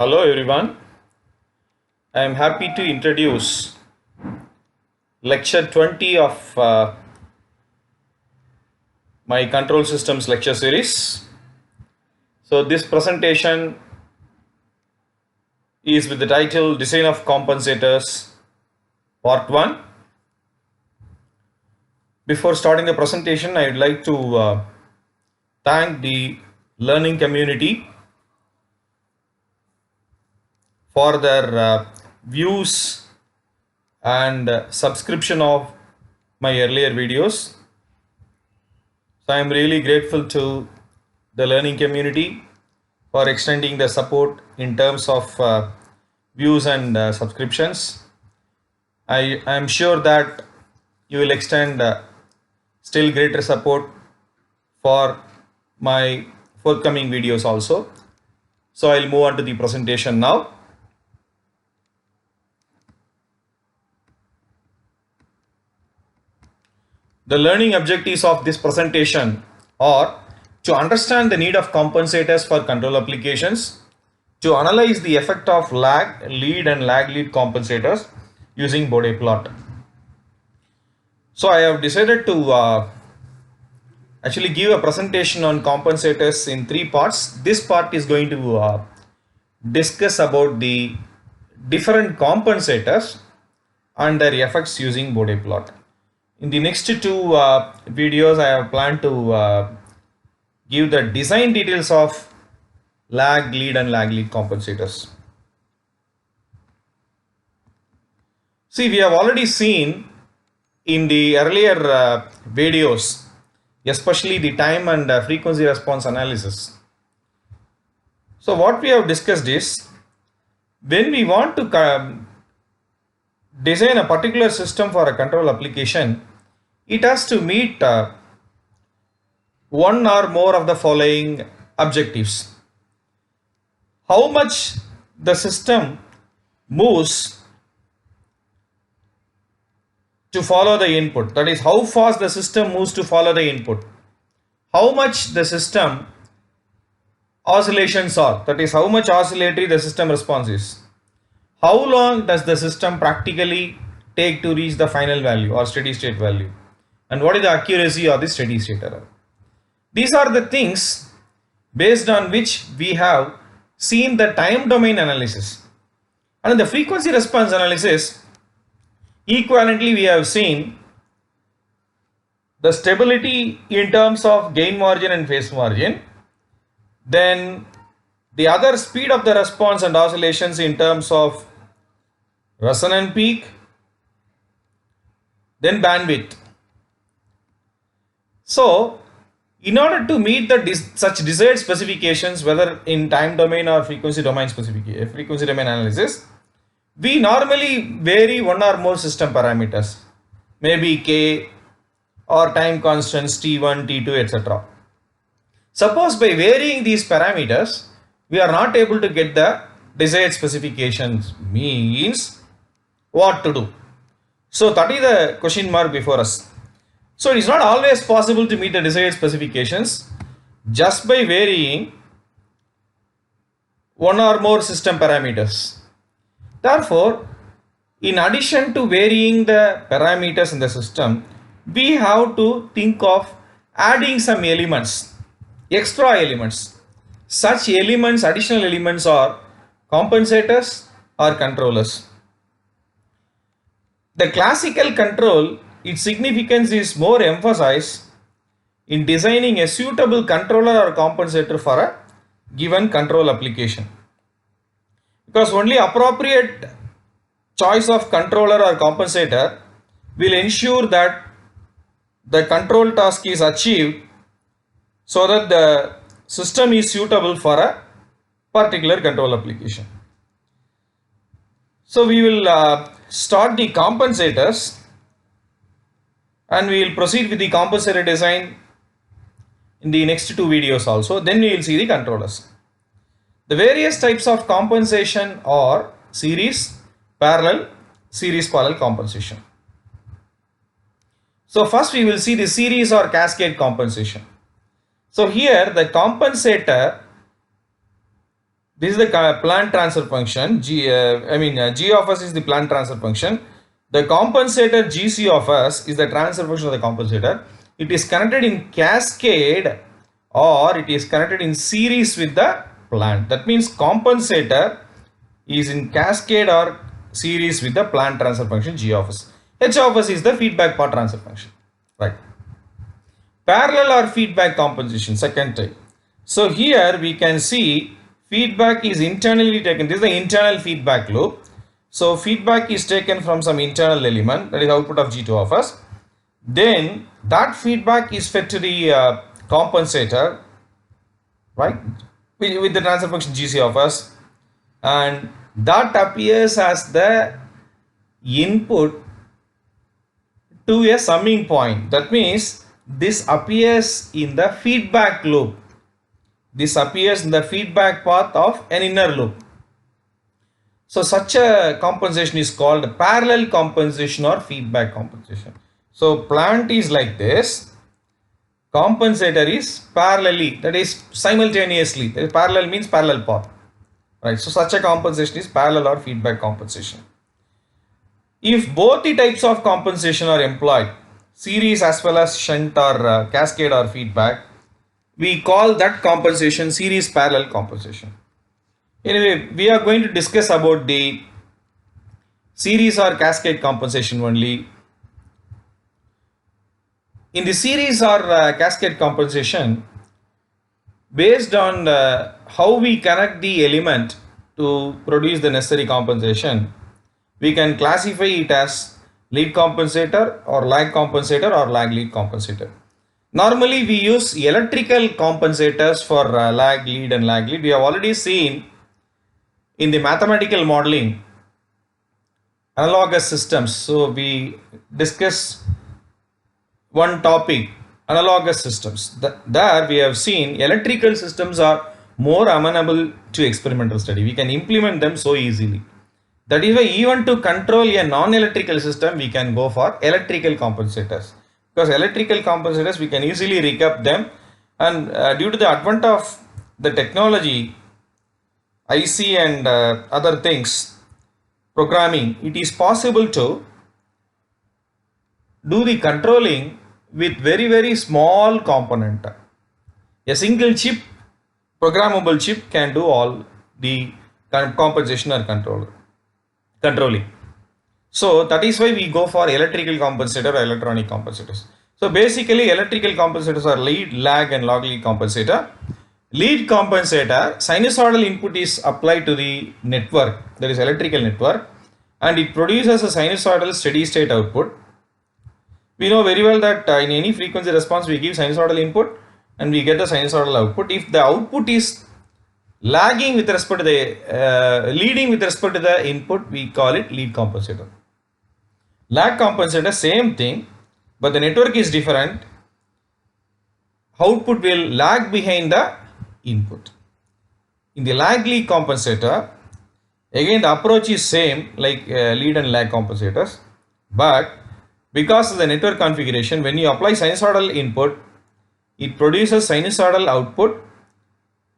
Hello everyone. I am happy to introduce lecture 20 of my control systems lecture series. So this presentation is with the title Design of Compensators Part 1. Before starting the presentation, I would like to thank the learning community for their views and subscription of my earlier videos. So I am really grateful to the learning community for extending the support in terms of views and subscriptions. I am sure that you will extend still greater support for my forthcoming videos also. So I'll move on to the presentation now. The learning objectives of this presentation are to understand the need of compensators for control applications, to analyze the effect of lag, lead and lag lead compensators using Bode plot. So I have decided to actually give a presentation on compensators in three parts. This part is going to discuss about the different compensators and their effects using Bode plot. In the next two videos, I have planned to give the design details of lag lead and lag lead compensators. See, we have already seen in the earlier videos, especially the time and frequency response analysis. So what we have discussed is, when we want to design a particular system for a control application, it has to meet one or more of the following objectives. How much the system moves to follow the input, that is how fast the system moves to follow the input. How much the system oscillations are, that is how much oscillatory the system response is. How long does the system practically take to reach the final value or steady state value, and what is the accuracy of the steady state error. These are the things based on which we have seen the time domain analysis. And in the frequency response analysis, equivalently we have seen the stability in terms of gain margin and phase margin, then the other speed of the response and oscillations in terms of resonant peak, then bandwidth. So in order to meet the such desired specifications, whether in time domain or frequency domain frequency domain analysis, we normally vary one or more system parameters, maybe k or time constants t1, t2, etc. Suppose by varying these parameters, we are not able to get the desired specifications, means what to do? So that is the question mark before us. So it is not always possible to meet the desired specifications just by varying one or more system parameters. Therefore, in addition to varying the parameters in the system, we have to think of adding some elements, extra elements. Such elements, additional elements, are compensators or controllers. The classical control, its significance is more emphasized in designing a suitable controller or compensator for a given control application, because only appropriate choice of controller or compensator will ensure that the control task is achieved so that the system is suitable for a particular control application. So we will start the compensators and we will proceed with the compensator design in the next two videos also. Then we will see the controllers. The various types of compensation are series, parallel, series parallel compensation. So first we will see the series or cascade compensation. So here the compensator This is the plant transfer function. G of s is the plant transfer function. The compensator GC of s is the transfer function of the compensator. It is connected in cascade or it is connected in series with the plant. That means compensator is in cascade or series with the plant transfer function G of s. H of s is the feedback part transfer function. Right. Parallel or feedback compensation, second type. So here we can see feedback is internally taken. This is the internal feedback loop. So feedback is taken from some internal element, that is output of G2 of s. Then that feedback is fed to the compensator, right, with the transfer function GC of s, and that appears as the input to a summing point. That means this appears in the feedback loop. This appears in the feedback path of an inner loop. So such a compensation is called parallel compensation or feedback compensation. So plant is like this, compensator is parallelly, that is simultaneously. That is parallel means parallel path, right? So such a compensation is parallel or feedback compensation. If both the types of compensation are employed, series as well as shunt or cascade or feedback, we call that compensation series parallel compensation. Anyway, we are going to discuss about the series or cascade compensation only. In the series or cascade compensation, based on how we connect the element to produce the necessary compensation, we can classify it as lead compensator or lag compensator or lag lead compensator. Normally we use electrical compensators for lag lead and lag lead. We have already seen in the mathematical modeling analogous systems. So we discuss one topic, analogous systems. There we have seen electrical systems are more amenable to experimental study. We can implement them so easily. That is why even to control a non-electrical system, we can go for electrical compensators. Because electrical compensators, we can easily recap them, and due to the advent of the technology, IC and other things, programming, it is possible to do the controlling with very small component. A single chip, programmable chip, can do all the compensation or controlling. So that is why we go for electrical compensator or electronic compensators. So basically electrical compensators are lead, lag and log lead compensator. Lead compensator, sinusoidal input is applied to the network, that is electrical network, and it produces a sinusoidal steady state output. We know very well that in any frequency response we give sinusoidal input and we get the sinusoidal output. If the output is lagging with respect to the leading with respect to the input, we call it lead compensator. Lag compensator, same thing, but the network is different. Output will lag behind the input. In the lag lead compensator, again the approach is same like lead and lag compensators, but because of the network configuration, when you apply sinusoidal input, it produces sinusoidal output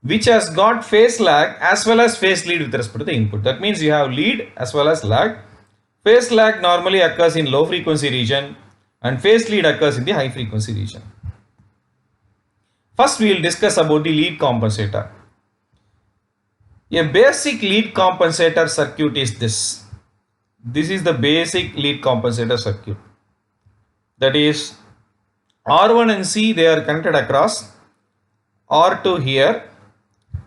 which has got phase lag as well as phase lead with respect to the input. That means you have lead as well as lag. Phase lag normally occurs in low frequency region and phase lead occurs in the high frequency region. First we will discuss about the lead compensator. A basic lead compensator circuit is this. This is the basic lead compensator circuit. That is R1 and C, they are connected across. R2 here.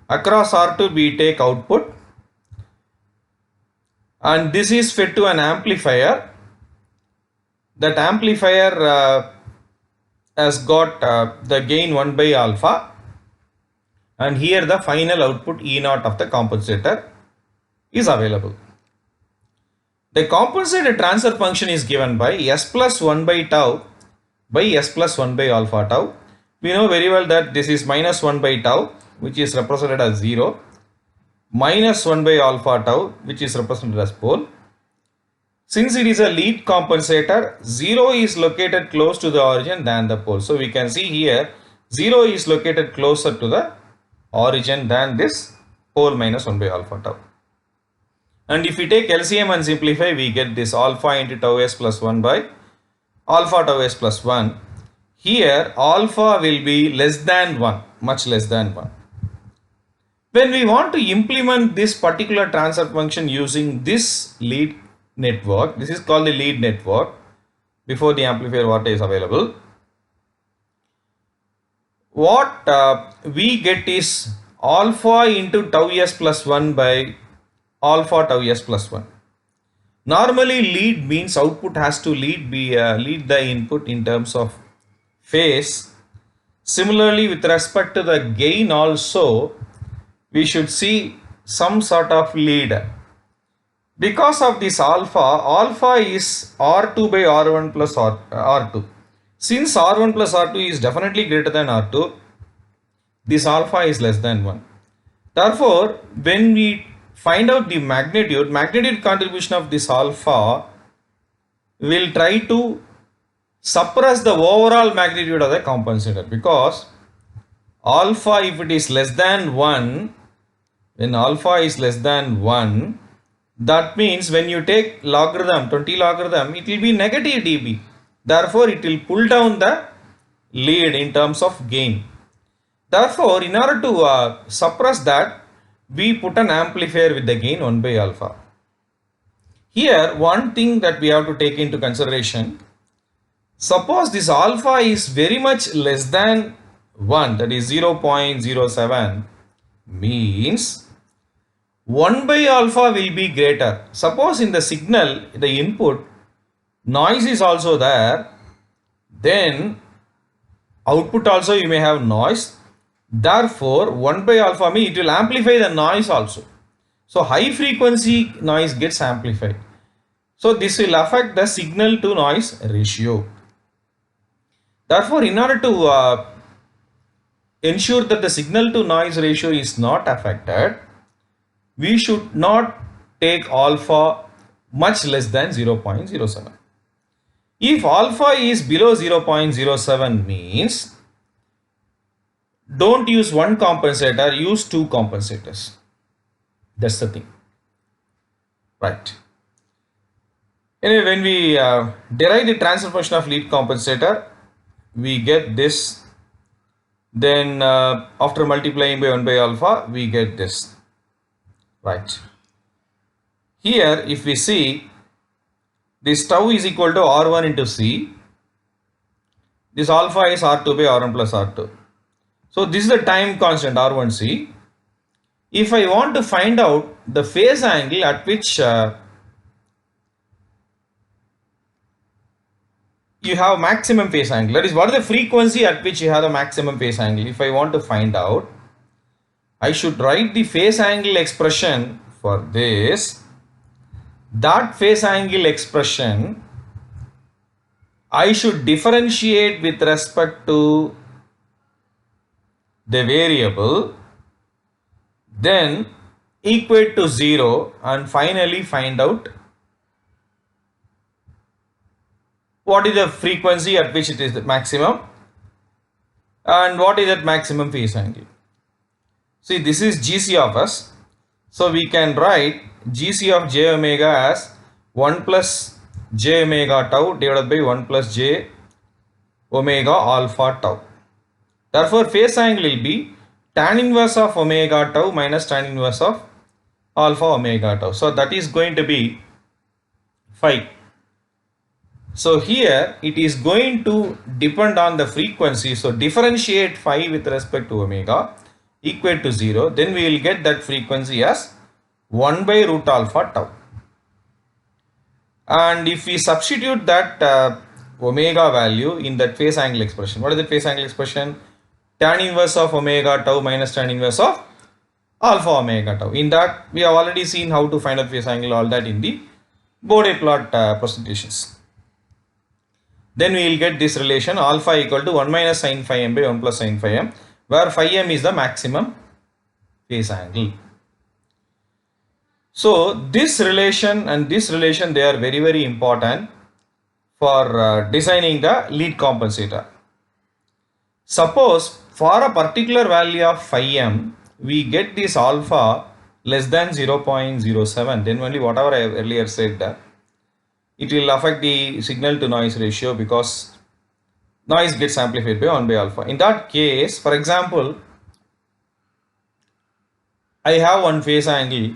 Across R2 we take output, and this is fed to an amplifier. That amplifier has got the gain 1 by alpha, and here the final output E0 of the compensator is available. The compensator transfer function is given by S plus 1 by tau by S plus 1 by alpha tau. We know very well that this is minus 1 by tau, which is represented as 0, minus 1 by alpha tau, which is represented as pole. Since it is a lead compensator, 0 is located close to the origin than the pole. So we can see here 0 is located closer to the origin than this whole minus 1 by alpha tau. And if we take LCM and simplify, we get this alpha into tau s plus 1 by alpha tau s plus 1. Here alpha will be less than 1, much less than 1. When we want to implement this particular transfer function using this lead network, this is called the lead network before the amplifier what is available. What we get is alpha into tau s plus 1 by alpha tau s plus 1. Normally lead means output has to lead the input in terms of phase. Similarly, with respect to the gain also, we should see some sort of lead. Because of this alpha is R2 by R1 plus R2. Since R1 plus R2 is definitely greater than R2, this alpha is less than 1. Therefore, when we find out the magnitude contribution of this alpha, will try to suppress the overall magnitude of the compensator, because alpha, if it is less than 1, when alpha is less than 1, that means when you take logarithm, 20 logarithm, it will be negative dB. Therefore, it will pull down the lead in terms of gain. Therefore, in order to suppress that, we put an amplifier with the gain 1 by alpha. Here, one thing that we have to take into consideration, suppose this alpha is very much less than 1, that is 0.07, means 1 by alpha will be greater. Suppose in the signal, the input, noise is also there, then output also you may have noise. Therefore, 1 by alpha means it will amplify the noise also. So, high frequency noise gets amplified. So, this will affect the signal to noise ratio. Therefore, in order to ensure that the signal to noise ratio is not affected, we should not take alpha much less than 0.07. If alpha is below 0.07 means, don't use one compensator, use two compensators. That's the thing. Right. Anyway, when we derive the transfer function of lead compensator, we get this. Then after multiplying by 1 by alpha, we get this. Right. Here, if we see, this tau is equal to R1 into C. This alpha is R2 by R1 plus R2. So this is the time constant R1C. If I want to find out the phase angle at which you have maximum phase angle, that is what is the frequency at which you have the maximum phase angle. If I want to find out, I should write the phase angle expression for this. That phase angle expression I should differentiate with respect to the variable, then equate to 0 and finally find out what is the frequency at which it is the maximum and what is that maximum phase angle. See, this is GC of S. So we can write GC of j omega as 1 plus j omega tau divided by 1 plus j omega alpha tau. Therefore, phase angle will be tan inverse of omega tau minus tan inverse of alpha omega tau. So that is going to be phi. So here it is going to depend on the frequency. So differentiate phi with respect to omega, equate to 0. Then we will get that frequency as 1 by root alpha tau. And if we substitute that omega value in that phase angle expression, what is the phase angle expression? Tan inverse of omega tau minus tan inverse of alpha omega tau. In that we have already seen how to find out phase angle, all that in the Bode plot presentations. Then we will get this relation alpha equal to 1 minus sin phi m by 1 plus sin phi m, where phi m is the maximum phase angle. So this relation and this relation, they are very, very important for designing the lead compensator. Suppose for a particular value of phi m, we get this alpha less than 0.07, then only whatever I earlier said, it will affect the signal to noise ratio because noise gets amplified by 1 by alpha. In that case, for example, I have one phase angle,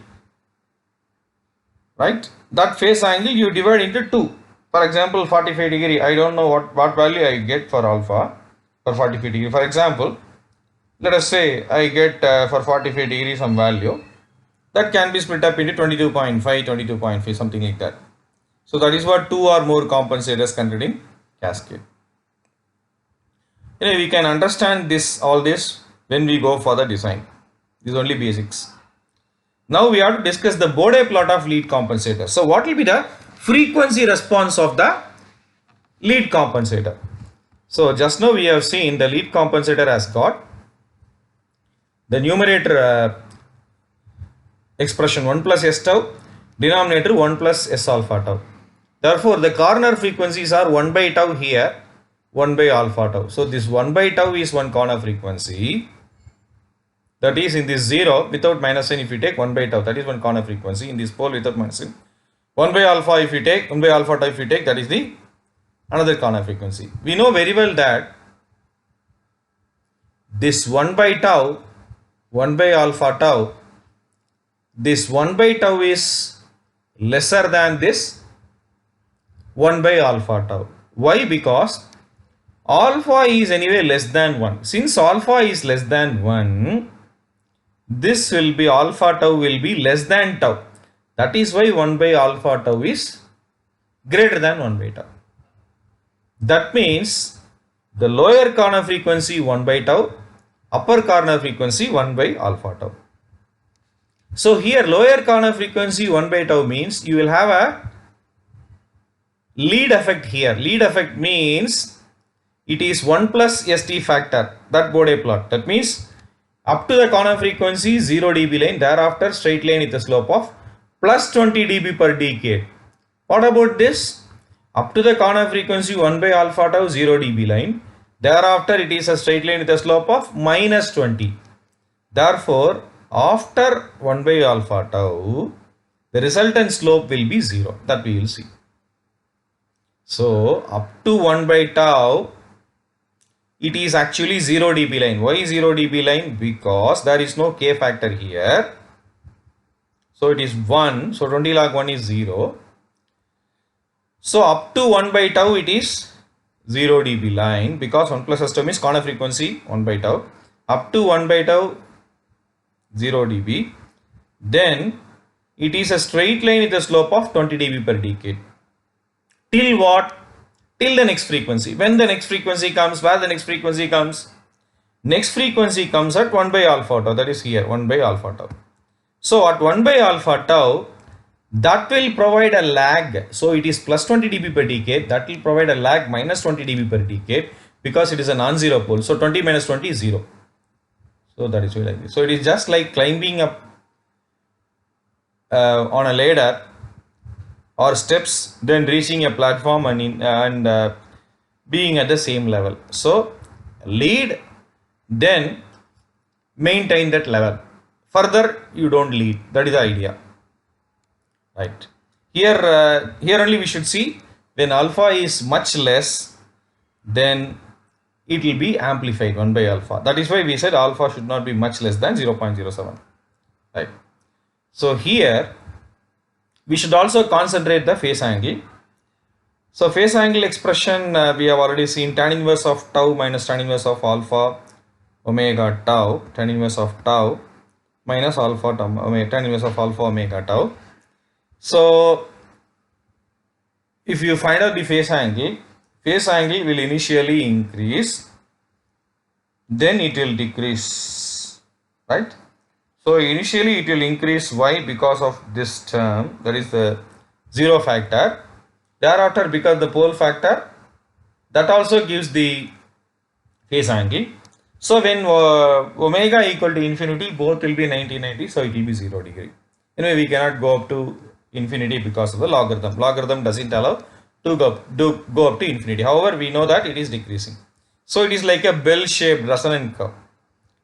right? That phase angle you divide into 2. For example, 45 degree, I don't know what value I get for alpha for 45 degree. For example, let us say I get for 45 degree some value that can be split up into 22.5, 22.5, something like that. So that is what 2 or more compensators contained in cascade. We can understand all this when we go for the design. These are only basics. Now we have to discuss the Bode plot of lead compensator. So what will be the frequency response of the lead compensator? So just now we have seen the lead compensator has got the numerator expression 1 plus s tau, denominator 1 plus s alpha tau. Therefore, the corner frequencies are 1 by tau here, 1 by alpha tau. So this 1 by tau is one corner frequency. That is in this 0 without minus sign, if you take 1 by tau, that is one corner frequency. In this pole without minus sign, 1 by alpha if you take, 1 by alpha tau if you take, that is the another corner frequency. We know very well that this 1 by tau, 1 by alpha tau, this 1 by tau is lesser than this 1 by alpha tau. Why? Because alpha is anyway less than 1. Since alpha is less than 1, this will be alpha tau will be less than tau. That is why 1 by alpha tau is greater than 1 by tau. That means the lower corner frequency 1 by tau, upper corner frequency 1 by alpha tau. So here lower corner frequency 1 by tau means you will have a lead effect here. Lead effect means it is 1 plus ST factor, that Bode plot. That means up to the corner frequency 0 dB line, thereafter straight line with a slope of plus 20 dB per decade. What about this? Up to the corner frequency 1 by alpha tau 0 dB line, thereafter it is a straight line with a slope of minus 20. Therefore, after 1 by alpha tau, the resultant slope will be 0. That we will see. So, up to 1 by tau, it is actually 0 dB line. Why 0 dB line? Because there is no K factor here. So, it is 1. So, 20 log 1 is 0. So, up to 1 by tau, it is 0 dB line because 1 plus s tau means corner frequency 1 by tau. Up to 1 by tau, 0 dB. Then, it is a straight line with a slope of 20 dB per decade. Till what? Till the next frequency. When the next frequency comes, where the next frequency comes? Next frequency comes at 1 by alpha tau, that is here, 1 by alpha tau. So at 1 by alpha tau, that will provide a lag. So it is plus 20 dB per decade, that will provide a lag minus 20 dB per decade because it is a non-zero pole. So 20 minus 20 is 0. So that is like this. So it is just like climbing up on a ladder or steps, then reaching a platform and being at the same level. So lead, then maintain that level. Further, you don't lead. That is the idea. Right. Here, here only we should see when alpha is much less, then it will be amplified 1 by alpha. That is why we said alpha should not be much less than 0.07. Right. So here we should also concentrate the phase angle. So phase angle expression we have already seen, tan inverse of tau minus tan inverse of alpha omega tau, tan inverse of tau minus alpha tan inverse of alpha omega tau. So if you find out the phase angle will initially increase, then it will decrease, right? So initially it will increase. Why? Because of this term, that is the 0 factor. Thereafter, because the pole factor, that also gives the phase angle. So when omega equal to infinity, both will be 90, so it will be 0 degree. Anyway, we cannot go up to infinity because of the logarithm. Logarithm doesn't allow to go up to infinity. However, we know that it is decreasing. So it is like a bell-shaped resonant curve.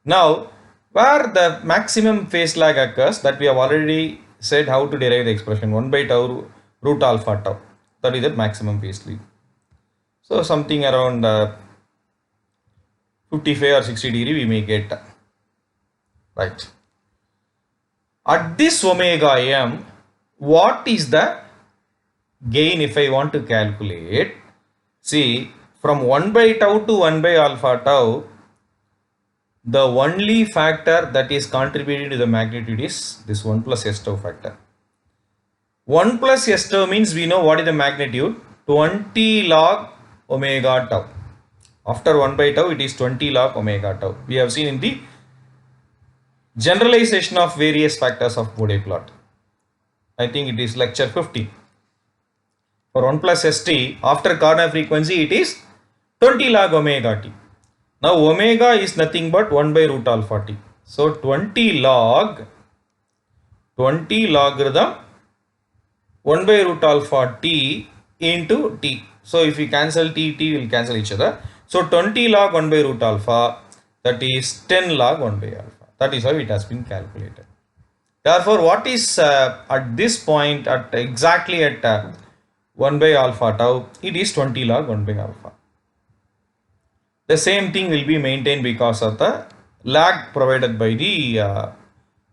Now, where the maximum phase lag occurs, that we have already said how to derive the expression 1 by tau root alpha tau, that is the maximum phase lag. So something around 55 or 60 degree we may get, right? At this omega m, what is the gain if I want to calculate? See, from 1 by tau to 1 by alpha tau, the only factor that is contributing to the magnitude is this 1 plus s tau factor. 1 plus s tau means we know what is the magnitude, 20 log omega tau. After 1 by tau, it is 20 log omega tau. We have seen in the generalization of various factors of Bode plot. I think it is lecture 50. For 1 plus st, after corner frequency, it is 20 log omega t. Now omega is nothing but 1 by root alpha t. So 20 logarithm 1 by root alpha t into t. So if we cancel t, t will cancel each other. So 20 log 1 by root alpha, that is 10 log 1 by alpha. That is how it has been calculated. Therefore, what is at this point, at exactly at 1 by alpha tau, it is 20 log 1 by alpha. The same thing will be maintained because of the lag provided by the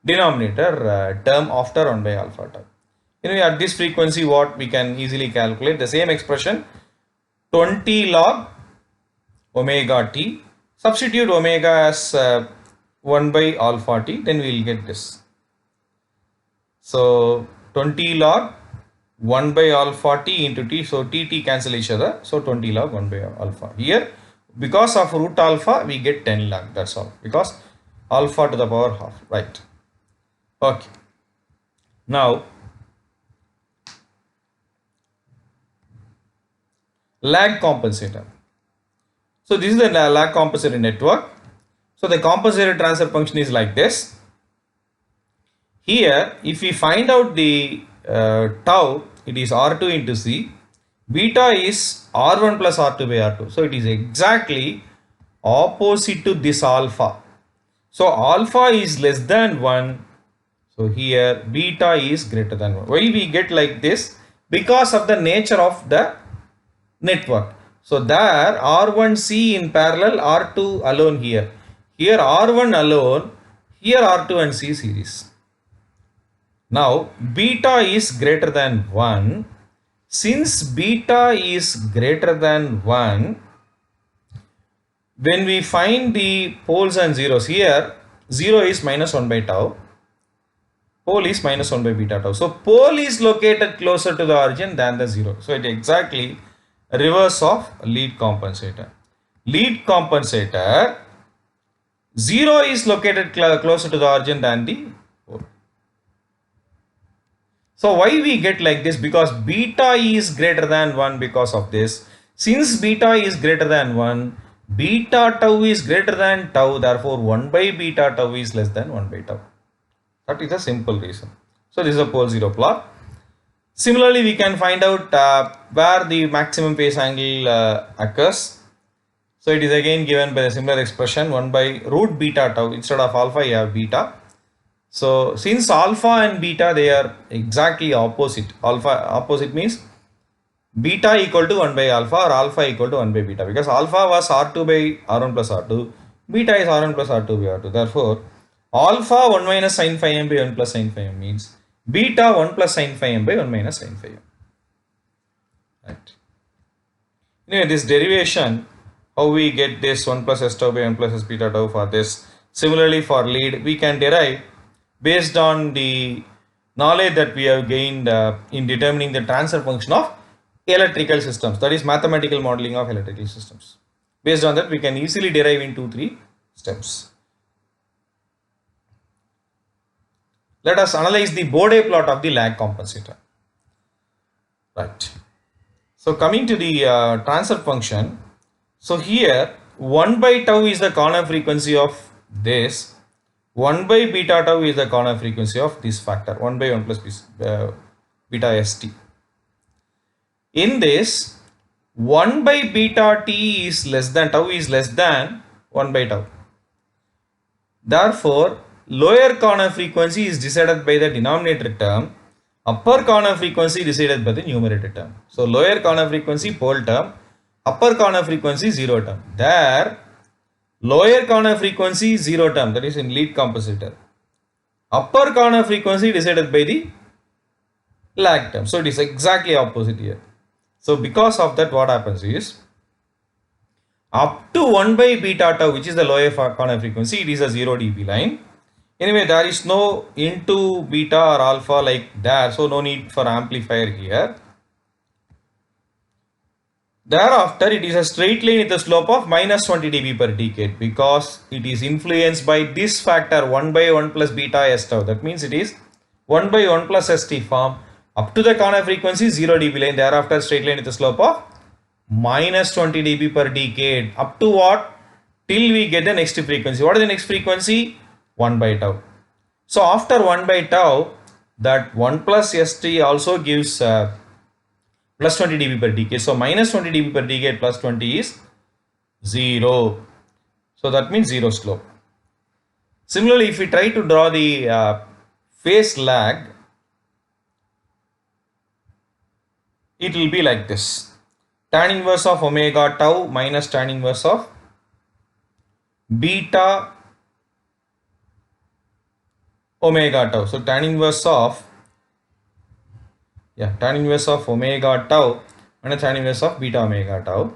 denominator term after 1 by alpha tau. Anyway, at this frequency, what we can easily calculate the same expression, 20 log omega t, substitute omega as 1 by alpha t, then we will get this. So 20 log 1 by alpha t into t, so t cancel each other, so 20 log 1 by alpha. Here, because of root alpha, we get 10 log, that's all, because alpha to the power half, right? Okay. Now, lag compensator. So this is the lag compensator network. So the compensator transfer function is like this. Here, if we find out the tau, it is R2 into C. Beta is R1 plus R2 by R2. So it is exactly opposite to this alpha. So alpha is less than 1. So here beta is greater than 1. Why we get like this? Because of the nature of the network. So there R1C in parallel, R2 alone here. Here R1 alone, here R2 and C series. Now beta is greater than 1. Since beta is greater than 1, when we find the poles and zeros, here 0 is minus 1 by tau, pole is minus 1 by beta tau. So pole is located closer to the origin than the 0. So it exactly reverse of lead compensator. Lead compensator, 0 is located closer to the origin than the pole. So why we get like this? Because beta is greater than 1 because of this. Since beta is greater than 1, beta tau is greater than tau, therefore 1 by beta tau is less than 1 by tau. That is a simple reason. So this is a pole 0 plot. Similarly, we can find out where the maximum phase angle occurs. So it is again given by a similar expression, 1 by root beta tau. Instead of alpha, you have beta. So since alpha and beta, they are exactly opposite. Alpha opposite means beta equal to 1 by alpha or alpha equal to 1 by beta, because alpha was R2 by R1 plus R2, beta is R1 plus R2 by R2. Therefore, alpha 1 minus sin phi m by 1 plus sin phi m means beta 1 plus sin phi m by 1 minus sin phi m. Right. Anyway, this derivation, how we get this 1 plus s tau by 1 plus s beta tau for this. Similarly, for lead, we can derive based on the knowledge that we have gained in determining the transfer function of electrical systems, that is mathematical modeling of electrical systems. Based on that, we can easily derive in 2-3 steps. Let us analyze the Bode plot of the lag compensator. Right. So coming to the transfer function, so here 1 by tau is the corner frequency of this, 1 by beta tau is the corner frequency of this factor, 1 by 1 plus beta st. In this, 1 by beta t is less than, tau is less than 1 by tau. Therefore, lower corner frequency is decided by the denominator term, upper corner frequency decided by the numerator term. So, lower corner frequency pole term, upper corner frequency zero term. There, lower corner frequency zero term, that is in lead compensator. Upper corner frequency decided by the lag term. So, it is exactly opposite here. So, because of that, what happens is, up to 1 by beta tau, which is the lower corner frequency, it is a 0 dB line. Anyway, there is no into beta or alpha like there, so no need for amplifier here. Thereafter, it is a straight line with a slope of minus 20 dB per decade because it is influenced by this factor 1 by 1 plus beta s tau. That means it is 1 by 1 plus st form up to the corner frequency 0 dB line. Thereafter, straight line with a slope of minus 20 dB per decade up to what? Till we get the next frequency. What is the next frequency? 1 by tau. So after 1 by tau, that 1 plus st also gives plus 20 dB per decade. So minus 20 dB per decade plus 20 is 0. So that means 0 slope. Similarly, if we try to draw the phase lag, it will be like this. Tan inverse of omega tau minus tan inverse of beta omega tau. So tan inverse of omega tau and tan inverse of beta omega tau.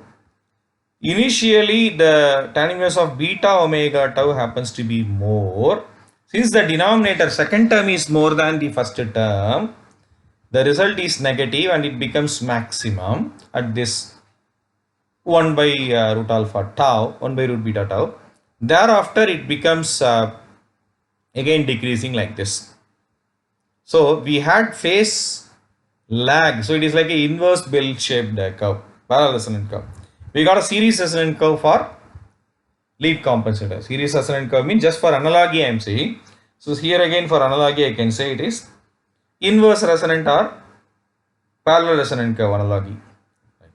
Initially, the tan inverse of beta omega tau happens to be more. Since the denominator second term is more than the first term, the result is negative and it becomes maximum at this 1 by root alpha tau, 1 by root beta tau. Thereafter, it becomes again decreasing like this. So we had phase lag. So it is like an inverse bell-shaped curve, parallel resonant curve. We got a series resonant curve for lead compensator. Series resonant curve means just for analogy I am saying. So here again for analogy I can say it is inverse resonant or parallel resonant curve analogy. Right.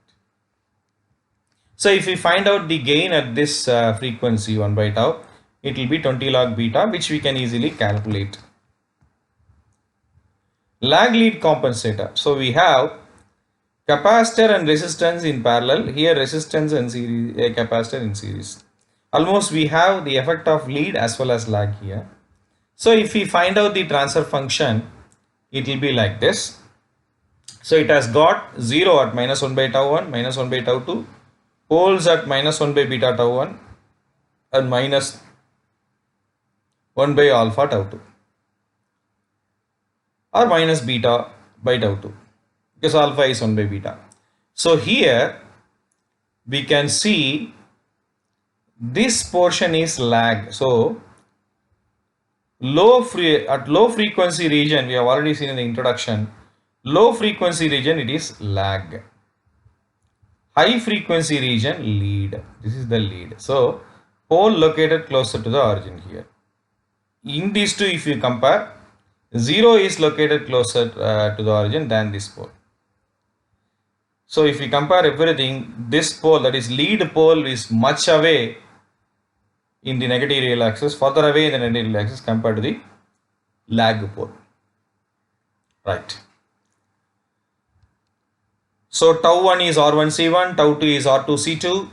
So if we find out the gain at this frequency 1 by tau, it will be 20 log beta, which we can easily calculate. Lag lead compensator. So we have capacitor and resistance in parallel. Here resistance and series, capacitor in series. Almost we have the effect of lead as well as lag here. So if we find out the transfer function, it will be like this. So it has got 0 at minus 1 by tau 1, minus 1 by tau 2, poles at minus 1 by beta tau 1 and minus 1 by alpha tau 2 or minus beta by tau 2 because alpha is 1 by beta. So here we can see this portion is lag. So at low frequency region, we have already seen in the introduction, low frequency region it is lag, high frequency region lead. This is the lead. So pole located closer to the origin here. In these two, if you compare, 0 is located closer to the origin than this pole. So if we compare everything, this pole, that is lead pole, is much away in the negative real axis, further away in the negative real axis compared to the lag pole. Right. So tau 1 is R1C1, tau 2 is R2C2,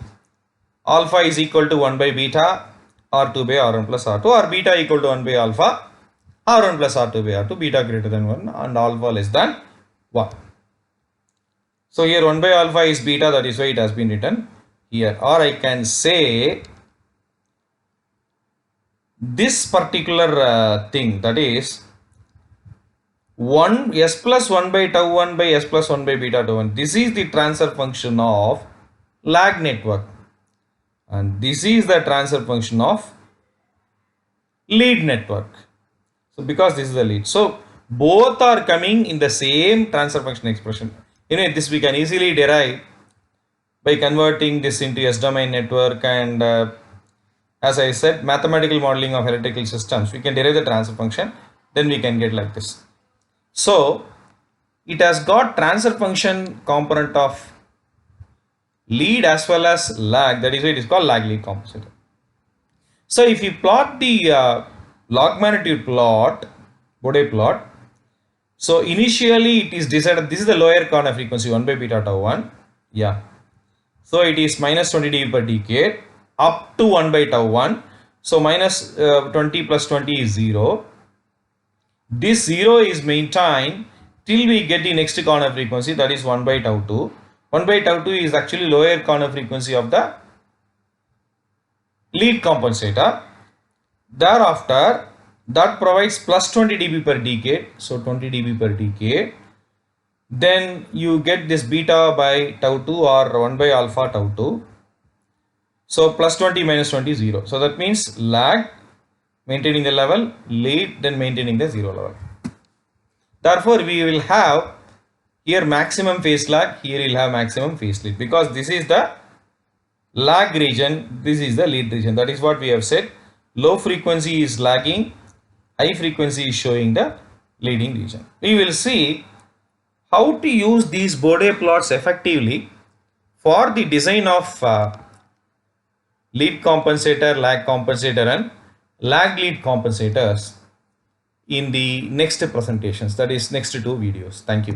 alpha is equal to 1 by beta, R2 by R1 plus R2, or beta equal to 1 by alpha, R1 plus R2 by R2, beta greater than 1 and alpha less than 1. So here 1 by alpha is beta, that is why it has been written here. Or I can say this particular thing, that is 1 s plus 1 by tau 1 by s plus 1 by beta tau 1. This is the transfer function of lag network and this is the transfer function of lead network. So because this is the lead, so both are coming in the same transfer function expression. This we can easily derive by converting this into S-domain network and as I said, mathematical modeling of electrical systems, we can derive the transfer function, then we can get like this. So it has got transfer function component of lead as well as lag, that is why it is called lag lead compensator. So if you plot the log magnitude plot, Bode plot, so initially it is decided, this is the lower corner frequency 1 by beta tau 1. Yeah. So it is minus 20 dB per decade up to 1 by tau 1. So minus 20 plus 20 is 0. This 0 is maintained till we get the next corner frequency, that is 1 by tau 2. 1 by tau 2 is actually lower corner frequency of the lead compensator. Thereafter, that provides plus 20 dB per decade. So 20 dB per decade. Then you get this beta by tau 2 or 1 by alpha tau 2. So plus 20 minus 20 0. So that means lag maintaining the level, lead then maintaining the 0 level. Therefore, we will have here maximum phase lag, here we will have maximum phase lead, because this is the lag region, this is the lead region. That is what we have said. Low frequency is lagging, high frequency is showing the leading region. We will see how to use these Bode plots effectively for the design of lead compensator, lag compensator and lag lead compensators in the next presentations, that is next two videos. Thank you.